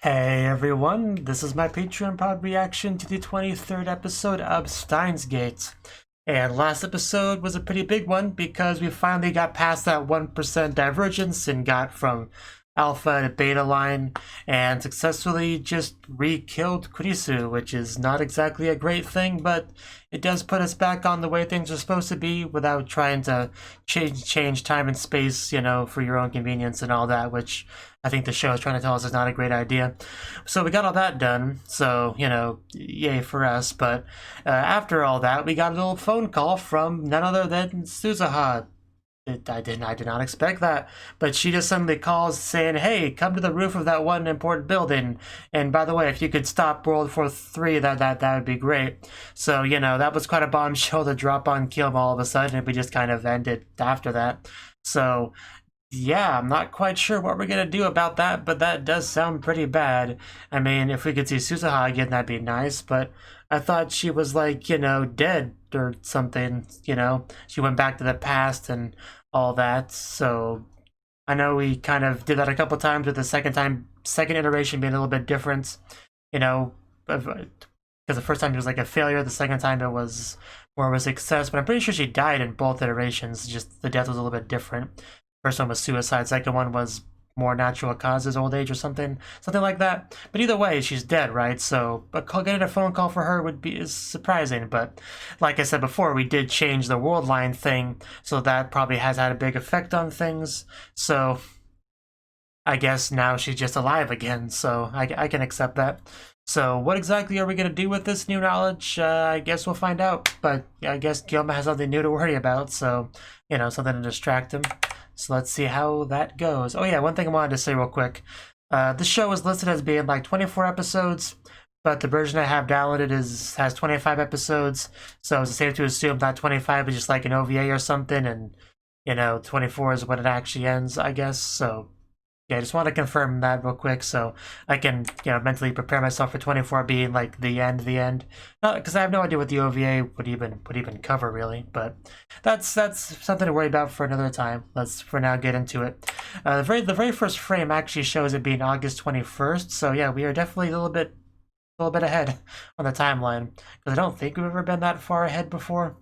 Hey everyone, this is my Patreon pod reaction to the 23rd episode of Steins Gate. And last episode was a pretty big one because we finally got past that 1% divergence and got from alpha to beta line and successfully just re-killed Kurisu, which is not exactly a great thing, but it does put us back on the way things are supposed to be without trying to change time and space, you know, for your own convenience and all that, which I think the show is trying to tell us is not a great idea. So we got all that done, so, you know, yay for us, but after all that, we got a little phone call from none other than Suzuha. I did not expect that, but she just suddenly calls saying, "Hey, come to the roof of that one important building. And by the way, if you could stop World War III, that would be great." So you know that was quite a bombshell to drop on Kilma all of a sudden, and we just kind of ended after that. So yeah, I'm not quite sure what we're gonna do about that, but that does sound pretty bad. I mean, if we could see Suzuha again, that'd be nice, but I thought she was like, you know, dead or something, you know? She went back to the past and all that, so I know we kind of did that a couple times with the second iteration being a little bit different, you know, because the first time it was like a failure, the second time it was more of a success, but I'm pretty sure she died in both iterations, just the death was a little bit different. First one was suicide, second one was more natural causes, old age or something like that. But either way, she's dead, right? So getting a phone call for her is surprising. But like I said before, we did change the world line thing, so that probably has had a big effect on things. So I guess now she's just alive again, so I can accept that. So what exactly are we going to do with this new knowledge? I guess we'll find out. But I guess Guilma has something new to worry about, so, you know, something to distract him. So let's see how that goes. Oh yeah, one thing I wanted to say real quick. This show is listed as being like 24 episodes, but the version I have downloaded has 25 episodes, so it's safe to assume that 25 is just like an OVA or something, and, you know, 24 is when it actually ends, I guess, so yeah, I just want to confirm that real quick so I can, you know, mentally prepare myself for 24 being like the end. Because I have no idea what the OVA would even cover really, but that's something to worry about for another time. Let's for now get into it. The very first frame actually shows it being August 21st, so yeah, we are definitely a little bit ahead on the timeline because I don't think we've ever been that far ahead before.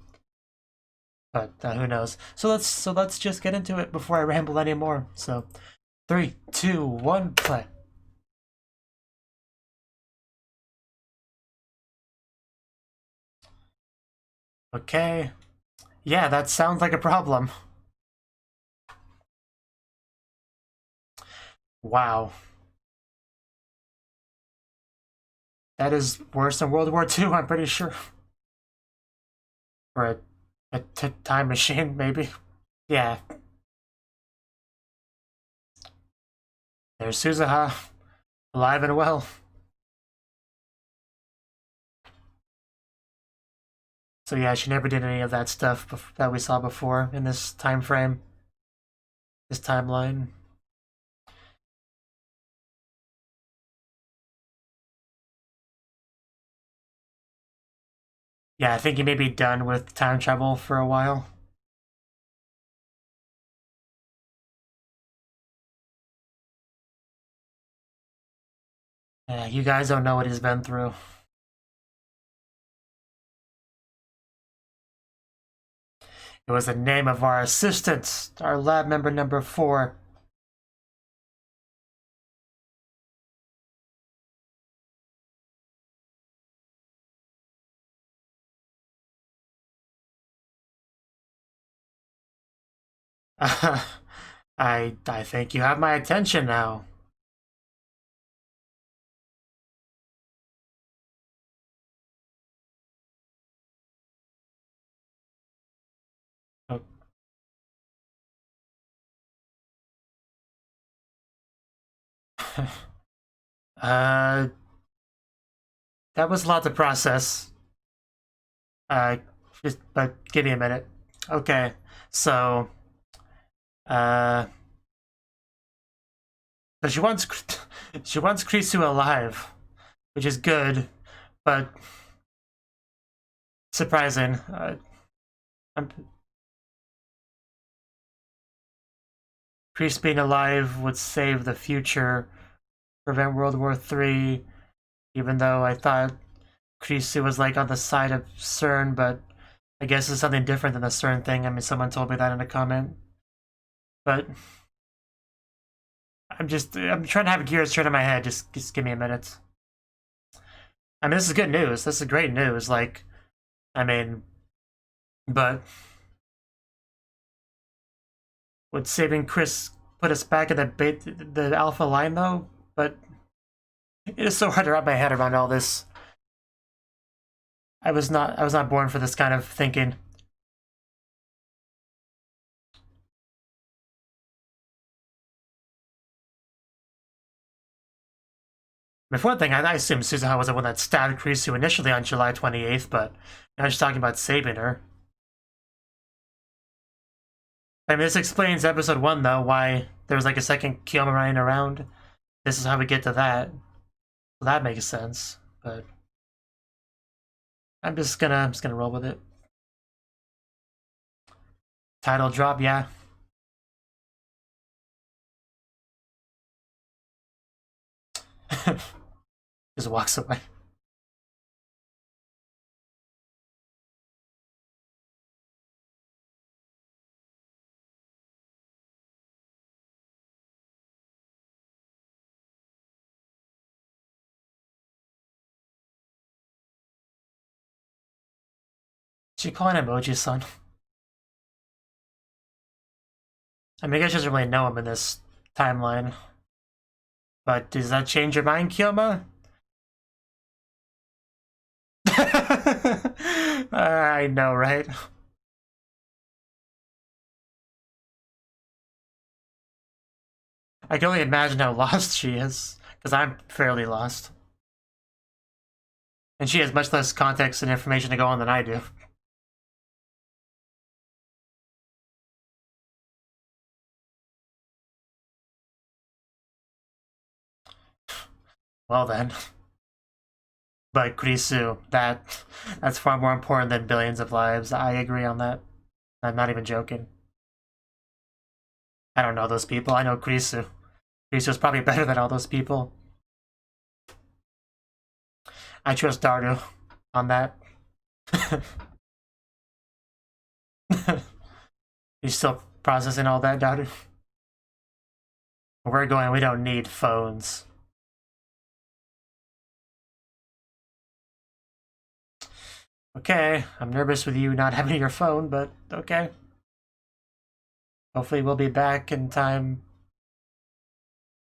But who knows? So let's just get into it before I ramble anymore. So. 3, 2, 1, play. Okay. Yeah, that sounds like a problem. Wow. That is worse than World War II, I'm pretty sure. Or a time machine, maybe. Yeah. There's Suzuha, alive and well. So yeah, she never did any of that stuff that we saw before in this time frame, this timeline. Yeah, I think he may be done with time travel for a while. Yeah, you guys don't know what he's been through. It was the name of our assistant, our lab member number 4. I think you have my attention now. Oh. uh, that was a lot to process. Uh, but give me a minute. Okay, so, uh, so she wants Krisu alive, which is good, but surprising. Kreese being alive would save the future prevent World War III, even though I thought Krisu was like on the side of CERN, but I guess it's something different than the CERN thing. I mean, someone told me that in a comment. But I'm trying to have gears turn in my head. Just give me a minute. I mean, this is good news. This is great news. Like, I mean, but would saving Chris put us back in the alpha line though? But it is so hard to wrap my head around all this. I was not born for this kind of thinking. Before thing, I assumed Suzuha was the one that stabbed Krisu initially on July 28th, but now she's talking about saving her. I mean, this explains episode 1, though, why there was like a second Kyoma running around. This is how we get to that. Well, that makes sense, but I'm just gonna roll with it. Title drop, yeah. Just walks away. She call an emoji son. I mean, I guess she doesn't really know him in this timeline. But does that change your mind, Kyoma? I know, right? I can only imagine how lost she is, because I'm fairly lost. And she has much less context and information to go on than I do. Well then. But Krisu, that's far more important than billions of lives. I agree on that. I'm not even joking. I don't know those people. I know Krisu. Krisu's probably better than all those people. I trust Daru on that. You're still processing all that, Daru? Where we're going, we don't need phones. Okay, I'm nervous with you not having your phone, but okay. Hopefully we'll be back in time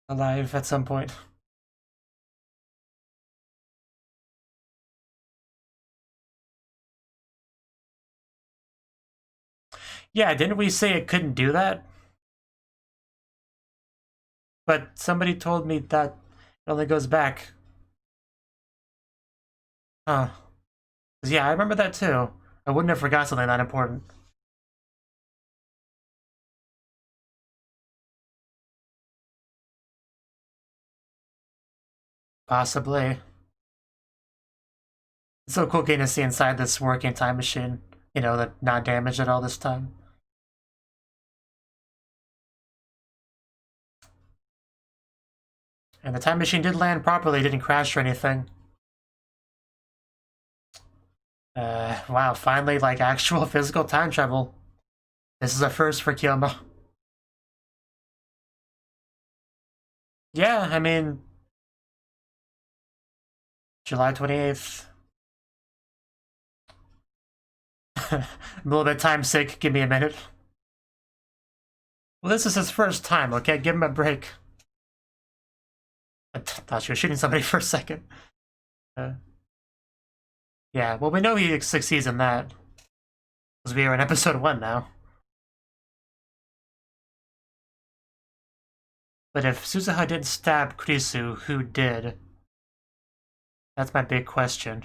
alive at some point. Yeah, didn't we say it couldn't do that? But somebody told me that it only goes back. Huh. Yeah, I remember that too. I wouldn't have forgot something that important. Possibly. It's so cool getting to see inside this working time machine. You know, that not damaged at all this time. And the time machine did land properly, didn't crash or anything. Wow, finally, like, actual physical time travel. This is a first for Kyoma. Yeah, I mean... July 28th. I'm a little bit time sick, give me a minute. Well, this is his first time, okay? Give him a break. I thought she was shooting somebody for a second. Yeah, well, we know he succeeds in that. Because we are in episode 1 now. But if Suzuha didn't stab Krisu, who did? That's my big question.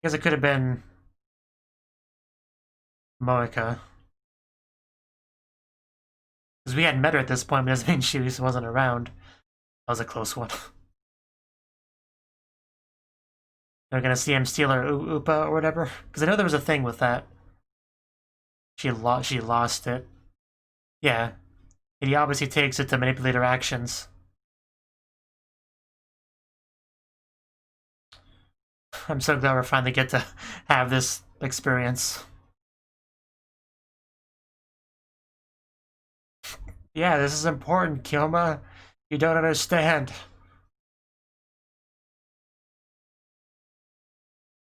I guess it could have been Moeka. Because we hadn't met her at this point, but it doesn't mean she wasn't around. That was a close one. They're gonna see him steal her Upa or whatever. Because I know there was a thing with that. She lost it. Yeah. And he obviously takes it to manipulate her actions. I'm so glad we finally get to have this experience. Yeah, this is important, Kyoma. You don't understand.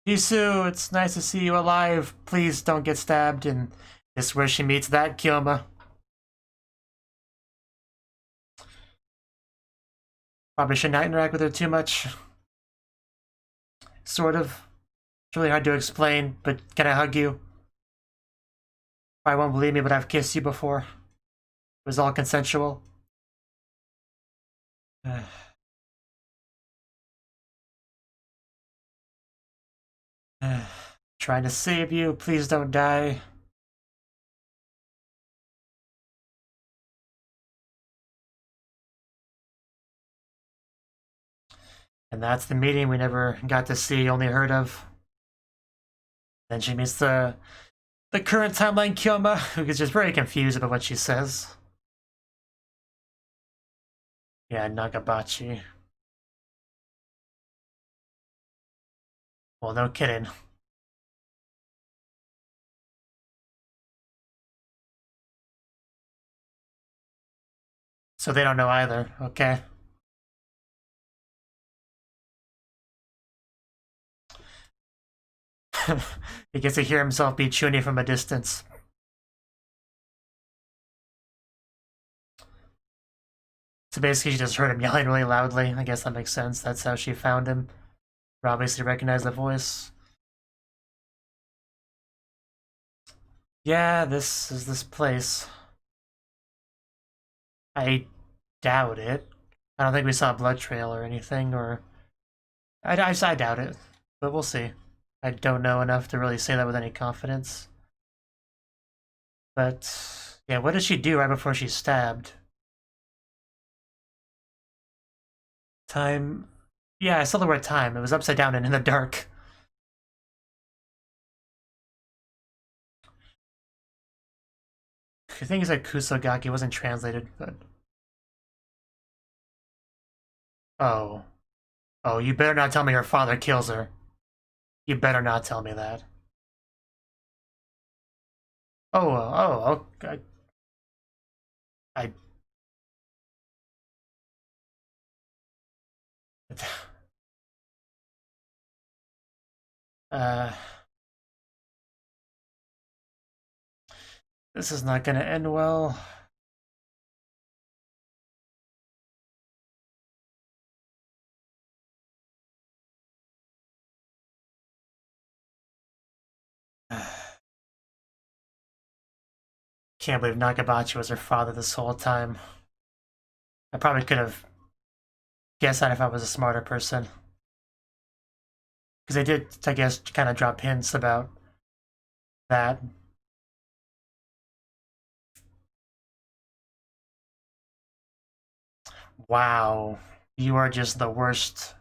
Jisoo, it's nice to see you alive. Please don't get stabbed. And this is where she meets that Kyoma. Probably should not interact with her too much. Sort of. It's really hard to explain, but can I hug you? Probably won't believe me, but I've kissed you before. It was all consensual. Trying to save you. Please don't die. And that's the meeting we never got to see, only heard of. Then she meets the current timeline Kyoma, who is just very confused about what she says. Yeah, Nagabachi. Well, no kidding. So they don't know either, okay. He gets to hear himself be Chuni from a distance. So basically she just heard him yelling really loudly. I guess that makes sense. That's how she found him. She obviously recognized the voice. Yeah, this is this place. I doubt it. I don't think we saw a blood trail or anything, or... I doubt it, but we'll see. I don't know enough to really say that with any confidence. But, yeah, what did she do right before she's stabbed? Time... Yeah, I saw the word time. It was upside down and in the dark. I think he said Kusogaki, wasn't translated, but... Oh. Oh, you better not tell me her father kills her. You better not tell me that. Oh, okay. This is not gonna end well. Can't believe Nagabachi was her father this whole time. I probably could have guessed that if I was a smarter person. Because they did, I guess, kind of drop hints about that. Wow. You are just the worst.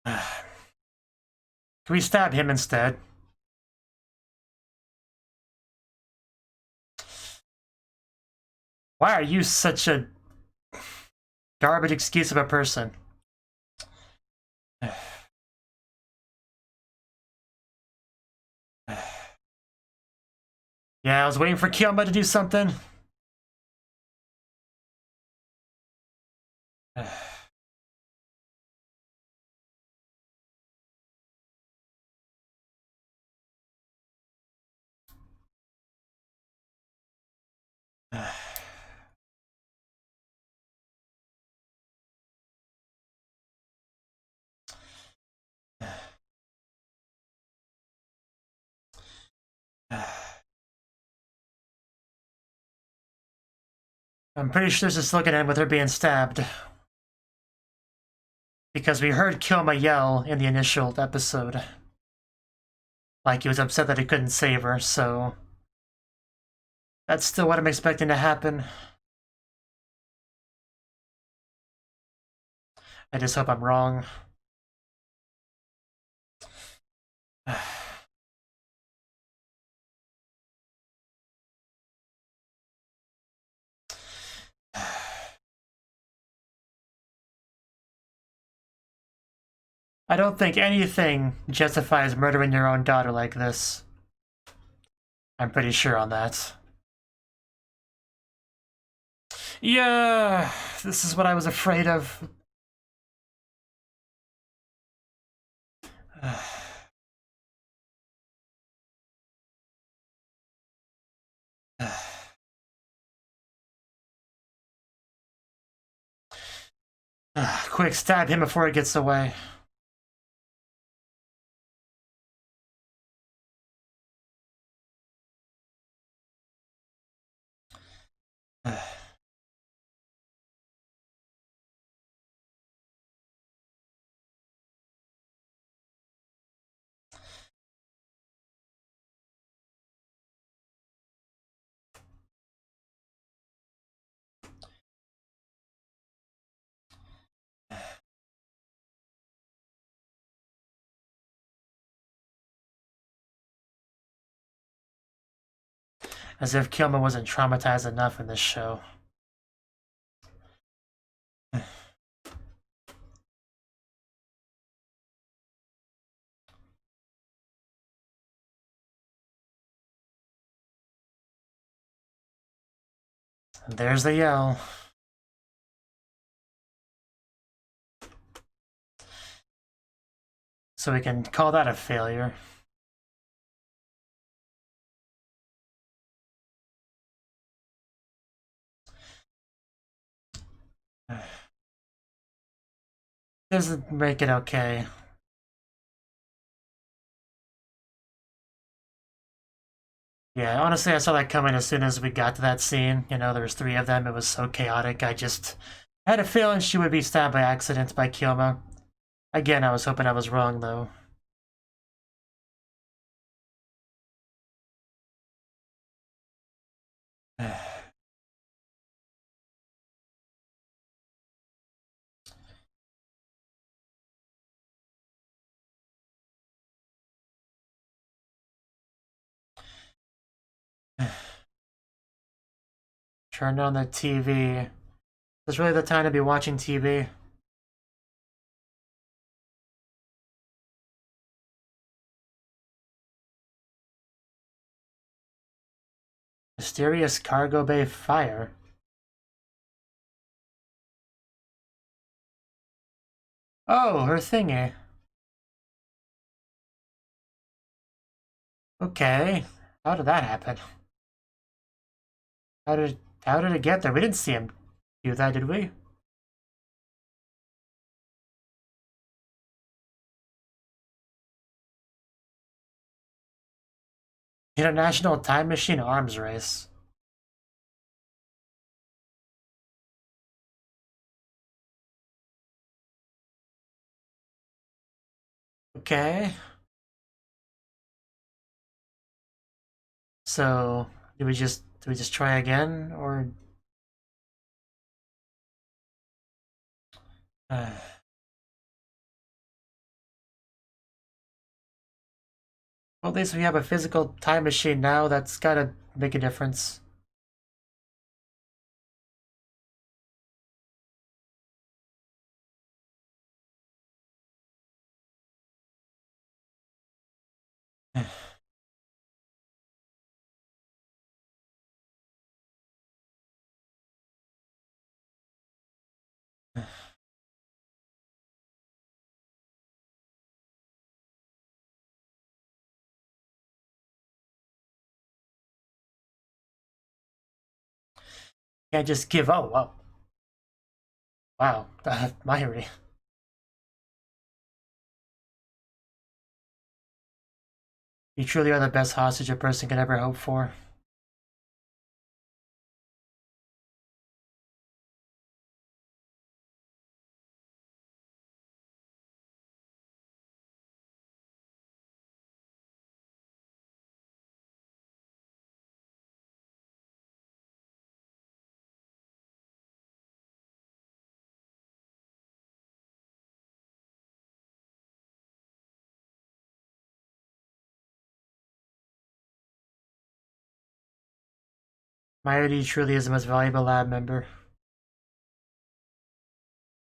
Can we stab him instead? Why are you such a garbage excuse of a person? Yeah, I was waiting for Kyoma to do something. I'm pretty sure this is looking at him with her being stabbed. Because we heard Kyoma yell in the initial episode. Like he was upset that he couldn't save her, so... That's still what I'm expecting to happen. I just hope I'm wrong. I don't think anything justifies murdering your own daughter like this. I'm pretty sure on that. Yeah, this is what I was afraid of. Quick, stab him before he gets away. As if Kilma wasn't traumatized enough in this show. And there's the yell. So we can call that a failure. Doesn't make it okay. Yeah, honestly, I saw that coming as soon as we got to that scene. You know, there was 3 of them. It was so chaotic. I had a feeling she would be stabbed by accident by Kyoma. Again, I was hoping I was wrong, though. Turned on the TV. Is this really the time to be watching TV? Mysterious cargo bay fire. Oh, her thingy. Okay. How did that happen? How did it get there? We didn't see him do that, did we? International Time Machine Arms Race. Okay. So, do we just try again, or? Well, at least we have a physical time machine now. That's gotta make a difference. Can't just give up. Oh, wow, Myri. You truly are the best hostage a person could ever hope for. Mayuri truly is the most valuable lab member.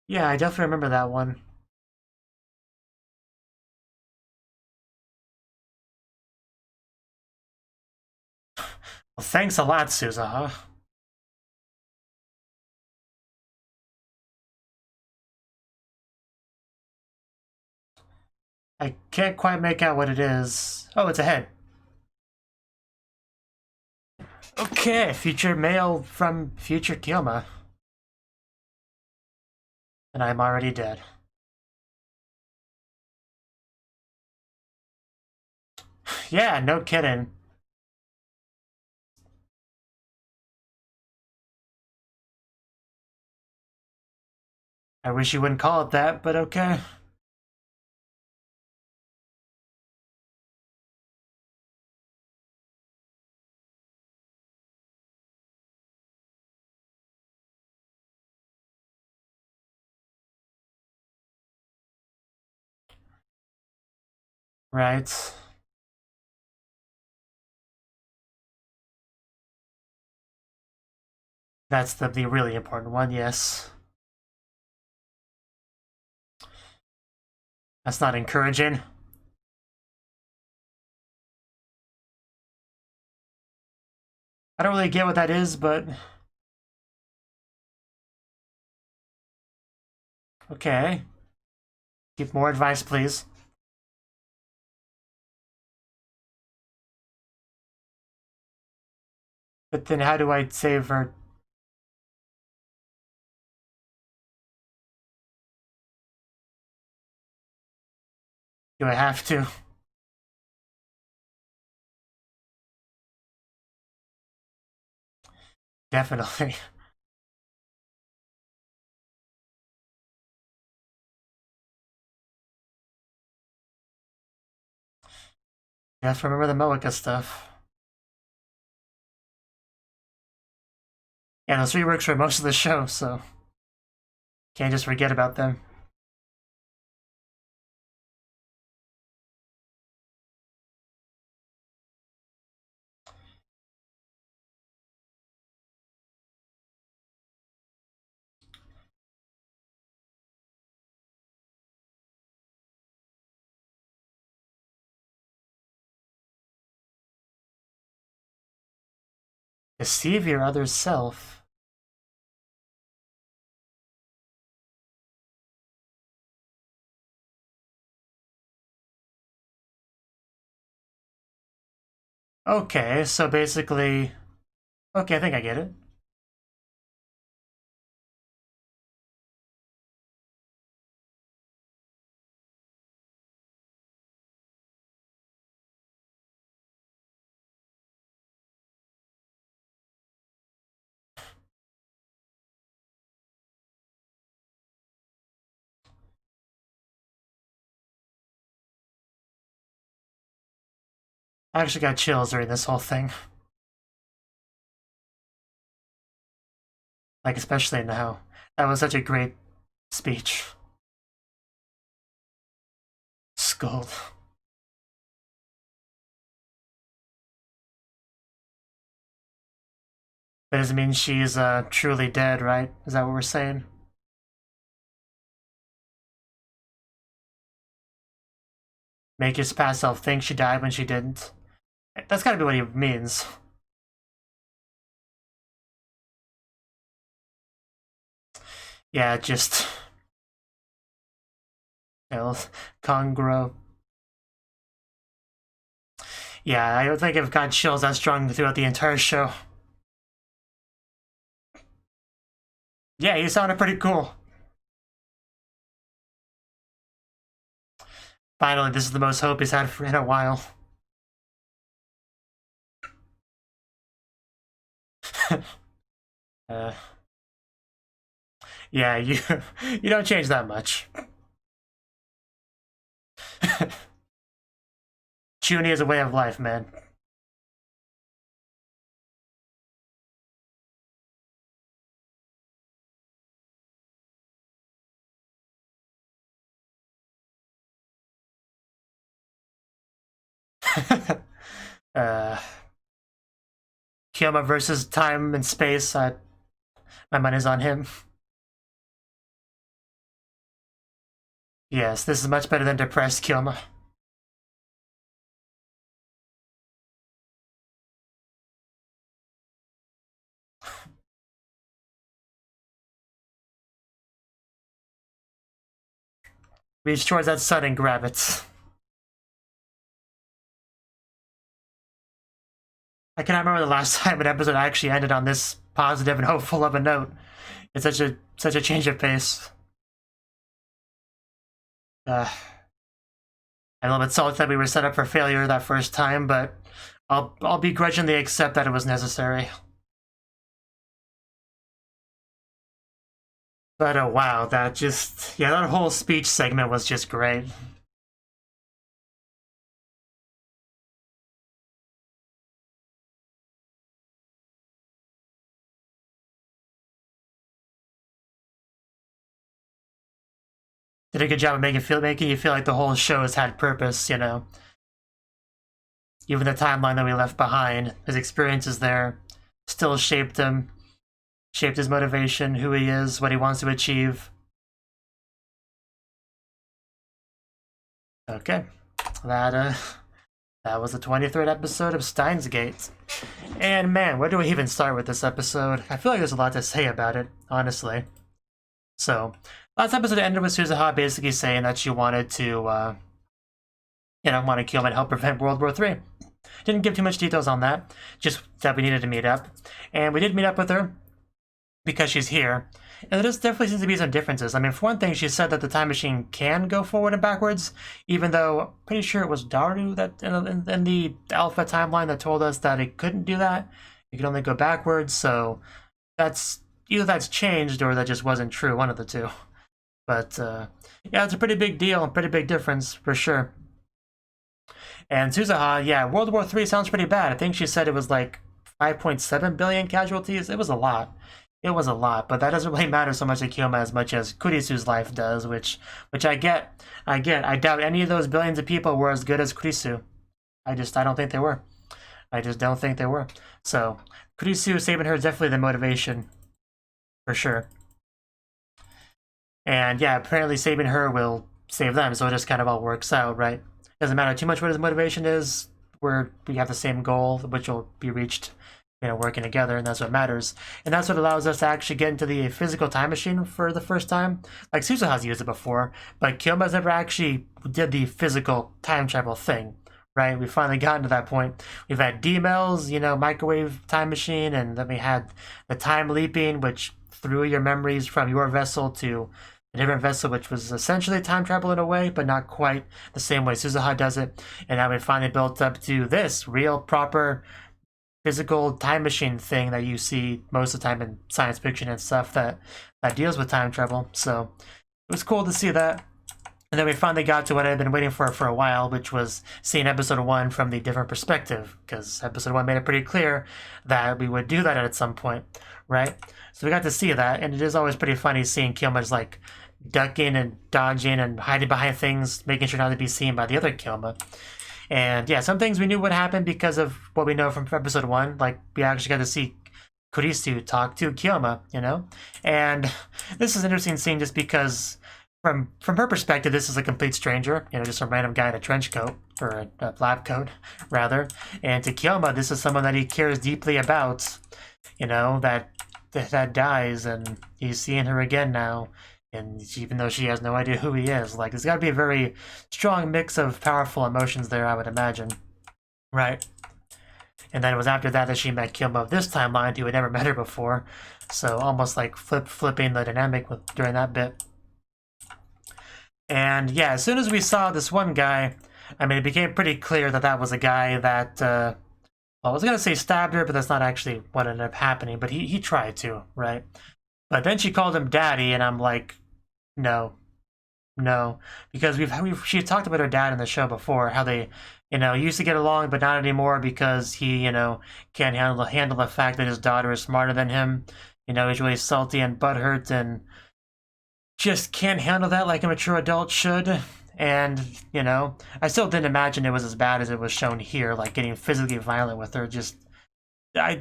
Yeah, I definitely remember that one. Well, thanks a lot, Suzuha. I can't quite make out what it is. Oh, it's a head. Okay, future mail from future Kyoma. And I'm already dead. Yeah, no kidding. I wish you wouldn't call it that, but okay. Right. That's the really important one, yes. That's not encouraging. I don't really get what that is, but... Okay. Give more advice, please. But then how do I save her? Do I have to? Definitely. You have to remember the Moeka stuff. Yeah, those reworks for most of the show, so... Can't just forget about them. Deceive your other self. Okay, so basically... Okay, I think I get it. I actually got chills during this whole thing. Like, especially now. That was such a great speech. Scold. That doesn't mean she's truly dead, right? Is that what we're saying? Make his past self think she died when she didn't. That's gotta be what he means. Yeah, just... Congro. Yeah, I don't think I've got chills that strong throughout the entire show. Yeah, you sounded pretty cool. Finally, this is the most hope he's had in a while. uh, yeah, you don't change that much. Chuny is a way of life, man. Kyoma versus time and space. My money's on him. Yes, this is much better than depressed Kyoma. Reach towards that sun and grab it. I cannot remember the last time an episode actually ended on this positive and hopeful of a note. It's such a change of pace. I'm a little bit salty that we were set up for failure that first time, but I'll begrudgingly accept that it was necessary. But oh wow, that whole speech segment was just great. Did a good job of making you feel like the whole show has had purpose, you know. Even the timeline that we left behind, his experiences there still shaped him, shaped his motivation, who he is, what he wants to achieve. Okay, that was the 23rd episode of Steins Gate. And man, where do we even start with this episode? I feel like there's a lot to say about it, honestly. So, last episode ended with Suzuha basically saying that she wanted to, want to kill him and help prevent World War III. Didn't give too much details on that, just that we needed to meet up. And we did meet up with her because she's here. And there definitely seems to be some differences. I mean, for one thing, she said that the time machine can go forward and backwards, even though I'm pretty sure it was Daru that in the Alpha timeline that told us that it couldn't do that. It could only go backwards, so either that's changed or that just wasn't true, one of the two. But yeah, it's a pretty big deal, a pretty big difference for sure. And Suzuha, yeah, World War III sounds pretty bad. I think she said it was like 5.7 billion casualties. It was a lot. It was a lot, but that doesn't really matter so much to Kyoma as much as Kurisu's life does, which I get. I doubt any of those billions of people were as good as Kurisu. I don't think they were. I just don't think they were. So, Kurisu saving her is definitely the motivation, for sure. And yeah, apparently saving her will save them, so it just kind of all works out, right? Doesn't matter too much what his motivation is. We have the same goal, which will be reached, working together, and that's what matters. And that's what allows us to actually get into the physical time machine for the first time. Like, Suzuha's used it before, but Kyoma's never actually did the physical time travel thing, right? We've finally gotten to that point. We've had D-Mel's, microwave time machine, and then we had the time leaping, which threw your memories from your vessel to a different vessel, which was essentially time travel in a way, but not quite the same way Suzuha does it. And now we finally built up to this real, proper, physical time machine thing that you see most of the time in science fiction and stuff that deals with time travel. So it was cool to see that. And then we finally got to what I've been waiting for a while, which was seeing episode 1 from the different perspective, because episode 1 made it pretty clear that we would do that at some point, right? So we got to see that, and it is always pretty funny seeing Kyoma just like ducking and dodging and hiding behind things, making sure not to be seen by the other Kyoma. And yeah, some things we knew would happen because of what we know from episode 1, like we actually got to see Kurisu talk to Kyoma, And this is an interesting scene just because from her perspective, this is a complete stranger, just a random guy in a trench coat, or a lab coat, rather. And to Kyoma, this is someone that he cares deeply about, that dies, and he's seeing her again now. And even though she has no idea who he is, like, there's got to be a very strong mix of powerful emotions there, I would imagine. Right? And then it was after that she met Kyoma of this timeline, who had never met her before. So almost like flipping the dynamic during that bit. And yeah, as soon as we saw this one guy, I mean, it became pretty clear that was a guy that, well, I was going to say stabbed her, but that's not actually what ended up happening. But he tried to, right? But then she called him daddy, and I'm like, no. Because she talked about her dad in the show before, how they, used to get along, but not anymore because he, can't handle the fact that his daughter is smarter than him. He's really salty and butthurt and just can't handle that like a mature adult should. And, I still didn't imagine it was as bad as it was shown here, like getting physically violent with her. Just,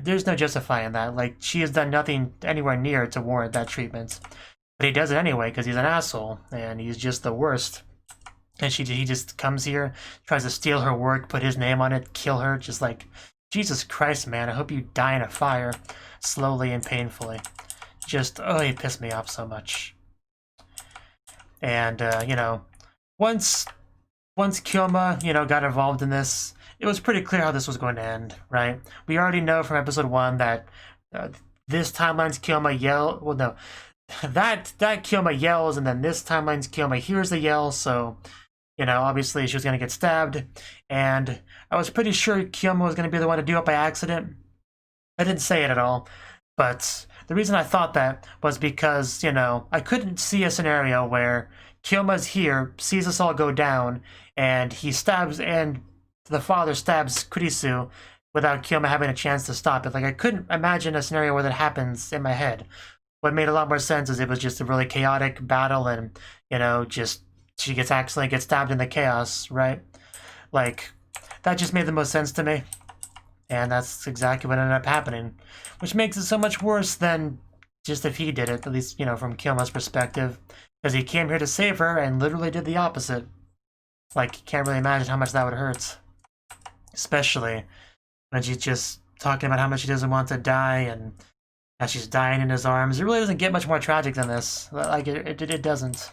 there's no justifying that. Like, she has done nothing anywhere near to warrant that treatment. But he does it anyway because he's an asshole, and he's just the worst. And he just comes here, tries to steal her work, put his name on it, kill her, just like, Jesus Christ, man, I hope you die in a fire, slowly and painfully. Just, oh, he pissed me off so much. And, you know, once Kyoma, you know, got involved in this, it was pretty clear how this was going to end, right? We already know from episode 1 that this timeline's Kyoma yell, well, no, that Kyoma yells, and then this timeline's Kyoma hears the yell, so, you know, obviously she was going to get stabbed, and I was pretty sure Kyoma was going to be the one to do it by accident. I didn't say it at all, but the reason I thought that was because, you know, I couldn't see a scenario where Kyoma's here, sees us all go down, and he stabs, and the father stabs Kurisu without Kyoma having a chance to stop it. Like, I couldn't imagine a scenario where that happens in my head. What made a lot more sense is it was just a really chaotic battle, and, you know, just she accidentally gets stabbed in the chaos, right? Like, that just made the most sense to me. And that's exactly what ended up happening. Which makes it so much worse than just if he did it, at least, you know, from Kyoma's perspective. Because he came here to save her and literally did the opposite. Like, you can't really imagine how much that would hurt. Especially when she's just talking about how much she doesn't want to die and how she's dying in his arms. It really doesn't get much more tragic than this. Like, it doesn't.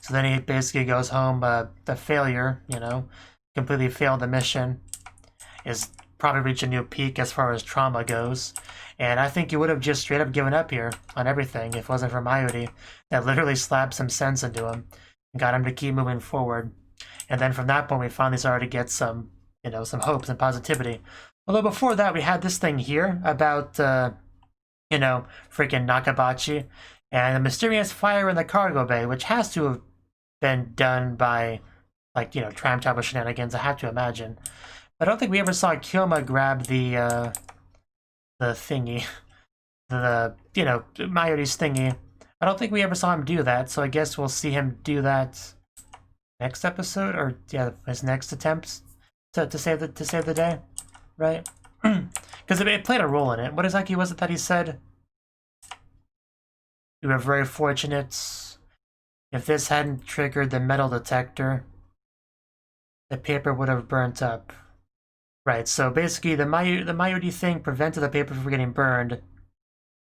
So then he basically goes home a failure, you know, completely failed the mission. Is probably reached a new peak as far as trauma goes. And I think he would have just straight up given up here on everything if it wasn't for Mayuri that literally slapped some sense into him and got him to keep moving forward. And then from that point, we finally started to get some, you know, some hopes and positivity. Although before that, we had this thing here about, you know, freaking Nakabachi and the mysterious fire in the cargo bay, which has to have been done by, like, you know, tram travel shenanigans, I have to imagine. But I don't think we ever saw Kyoma grab the thingy, you know, Mayuri's thingy. I don't think we ever saw him do that, so I guess we'll see him do that next episode, or yeah, his next attempts to save the day, right? Because it played a role in it. What exactly was it that he said? We were very fortunate. If this hadn't triggered the metal detector, the paper would have burnt up. Right, so basically the Mayuri thing prevented the paper from getting burned,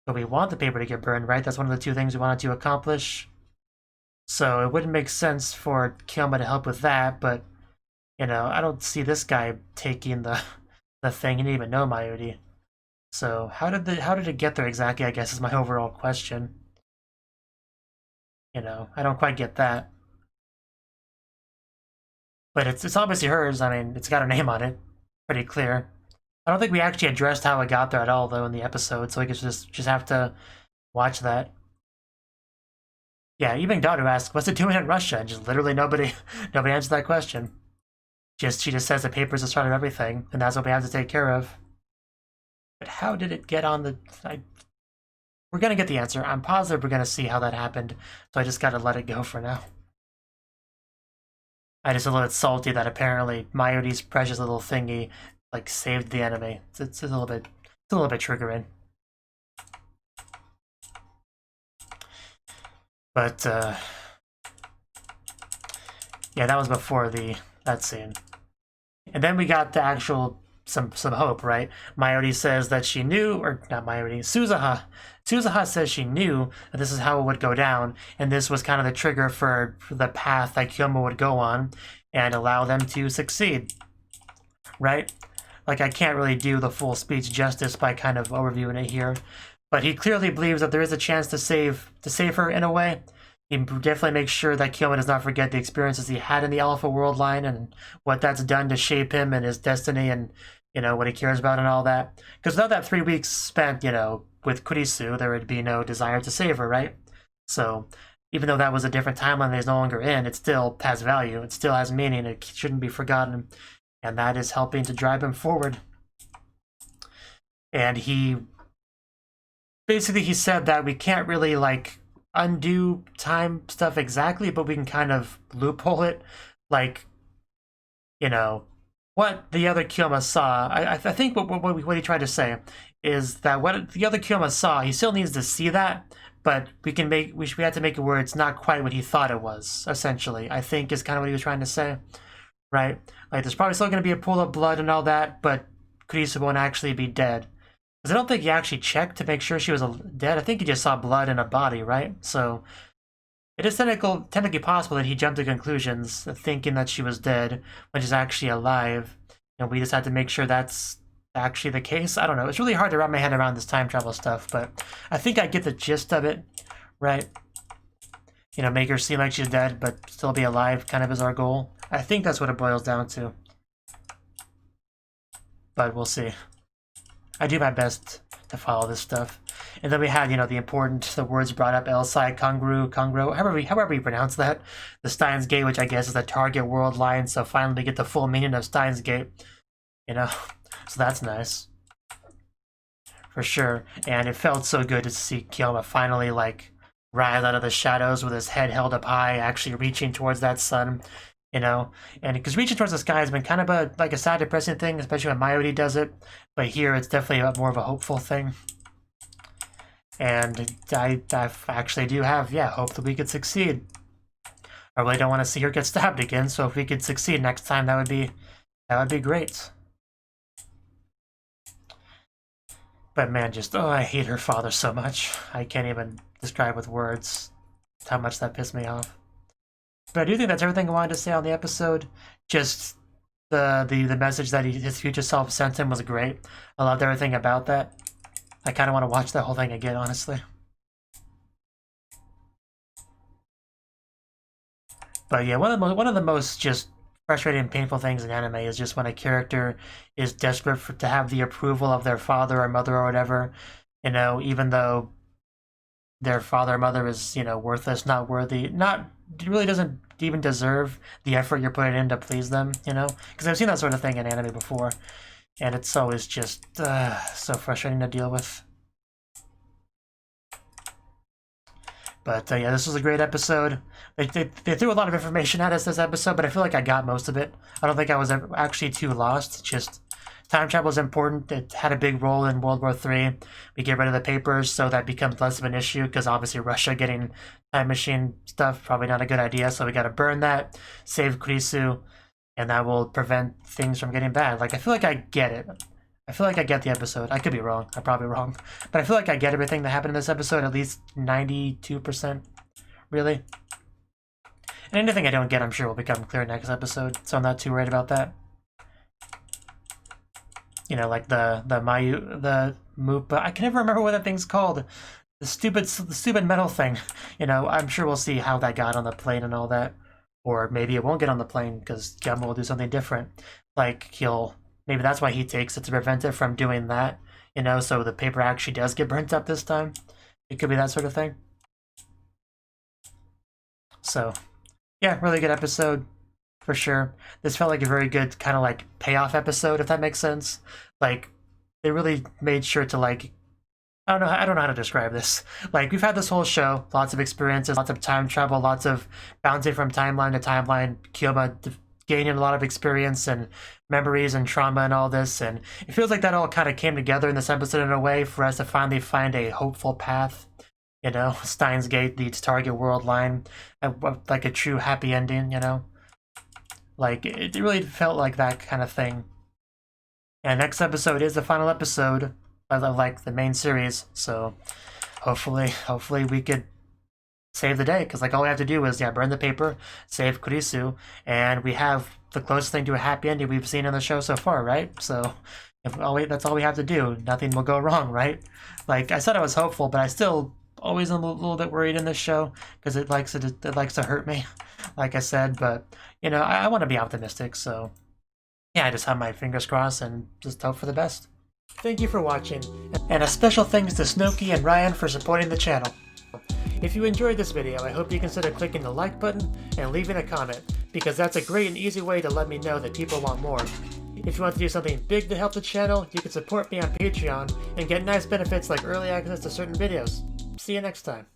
but we want the paper to get burned, right? That's one of the two things we wanted to accomplish. So it wouldn't make sense for Kyoma to help with that, but, you know, I don't see this guy taking the thing. He didn't even know Mayuri. So how did it get there exactly, I guess, is my overall question. You know, I don't quite get that. But it's obviously hers. I mean, it's got her name on it. Pretty clear. I don't think we actually addressed how it got there at all, though, in the episode, so we could just have to watch that. Yeah, even Daru asks, what's it doing in Russia? And just literally nobody answered that question. She just says the paper's the start of everything, and that's what we have to take care of. But how did it get on the... We're gonna get the answer. I'm positive we're gonna see how that happened, so I just gotta let it go for now. I just a little bit salty that apparently Mayuri's precious little thingy, like, saved the enemy. It's a little bit triggering. But yeah, that was before that scene. And then we got the actual some hope, right? Mayuri says that she knew, or not Mayuri, Suzuha. Suzuha says she knew that this is how it would go down, and this was kind of the trigger for the path that Kyoma would go on and allow them to succeed, right? Like, I can't really do the full speech justice by kind of overviewing it here, but he clearly believes that there is a chance to save her in a way. He definitely makes sure that Kyoma does not forget the experiences he had in the Alpha World line and what that's done to shape him and his destiny and, you know, what he cares about and all that. Because without that 3 weeks spent, you know, with Kurisu, there would be no desire to save her, right? So even though that was a different timeline that he's no longer in, it still has value. It still has meaning. It shouldn't be forgotten. And that is helping to drive him forward. And he said that we can't really, like, undo time stuff exactly, but we can kind of loophole it. Like, you know, what the other Kyoma saw, I think what he tried to say is that what the other Kyoma saw, he still needs to see that, but we have to make it where it's not quite what he thought it was, essentially, I think is kind of what he was trying to say, right? Like, there's probably still going to be a pool of blood and all that, but Kurisu won't actually be dead. Because I don't think he actually checked to make sure she was dead. I think he just saw blood in a body, right? So it is technically possible that he jumped to conclusions thinking that she was dead when she's actually alive. And we just had to make sure that's actually the case. I don't know. It's really hard to wrap my head around this time travel stuff, but I think I get the gist of it, right? You know, make her seem like she's dead, but still be alive kind of is our goal. I think that's what it boils down to. But we'll see. I do my best to follow this stuff. And then we had, you know, the words brought up, Elsai, Kongru, however you pronounce that. The Steins Gate, which I guess is the target world line, so finally we get the full meaning of Steins Gate. You know, so that's nice. For sure. And it felt so good to see Kyoma finally, like, rise out of the shadows with his head held up high, actually reaching towards that sun. You know, and because reaching towards the sky has been kind of a sad, depressing thing, especially when Mayuri does it. But here, it's definitely more of a hopeful thing. And I actually do have, hope that we could succeed. I really don't want to see her get stabbed again, so if we could succeed next time, that would be great. But man, I hate her father so much. I can't even describe with words how much that pissed me off. But I do think that's everything I wanted to say on the episode. Just the message that his future self sent him was great. I loved everything about that. I kind of want to watch that whole thing again, honestly. But yeah, one of the most just frustrating and painful things in anime is just when a character is desperate to have the approval of their father or mother or whatever, you know, even though their father or mother is, you know, worthless, not worthy, really doesn't even deserve the effort you're putting in to please them, you know? Because I've seen that sort of thing in anime before, and it's always just so frustrating to deal with. But yeah, this was a great episode. They threw a lot of information at us this episode, but I feel like I got most of it. I don't think I was actually too lost. Just time travel is important. It had a big role in World War III. We get rid of the papers, so that becomes less of an issue, because obviously Russia getting time machine stuff, probably not a good idea, so we gotta burn that, save Kurisu, and that will prevent things from getting bad. Like, I feel like I get it. I feel like I get the episode. I could be wrong. I'm probably wrong. But I feel like I get everything that happened in this episode, at least 92%, really. And anything I don't get, I'm sure will become clear next episode, so I'm not too worried about that. You know, like the Mupa, I can never remember what that thing's called. The stupid metal thing. You know, I'm sure we'll see how that got on the plane and all that. Or maybe it won't get on the plane because Gamma will do something different. Like, maybe that's why he takes it to prevent it from doing that. You know, so the paper actually does get burnt up this time. It could be that sort of thing. So, yeah, really good episode. For sure. This felt like a very good kind of like payoff episode, if that makes sense. Like, they really made sure to like, I don't know how to describe this. Like, we've had this whole show, lots of experiences, lots of time travel, lots of bouncing from timeline to timeline, Kyoma gaining a lot of experience and memories and trauma and all this, and it feels like that all kind of came together in this episode in a way for us to finally find a hopeful path. You know, Steins Gate, the target world line, like a true happy ending, you know? Like, it really felt like that kind of thing. And next episode is the final episode of like the main series, so hopefully we could save the day, because like all we have to do is burn the paper, save Kurisu, and we have the closest thing to a happy ending we've seen in the show so far, right? So that's all we have to do. Nothing will go wrong, right? Like I said, I was hopeful, but I still always am a little bit worried in this show because it likes to hurt me, like I said. But you know, I want to be optimistic, so yeah, I just have my fingers crossed and just hope for the best. Thank you for watching, and a special thanks to Cnouki and Ryan for supporting the channel. If you enjoyed this video, I hope you consider clicking the like button and leaving a comment, because that's a great and easy way to let me know that people want more. If you want to do something big to help the channel, you can support me on Patreon and get nice benefits like early access to certain videos. See you next time.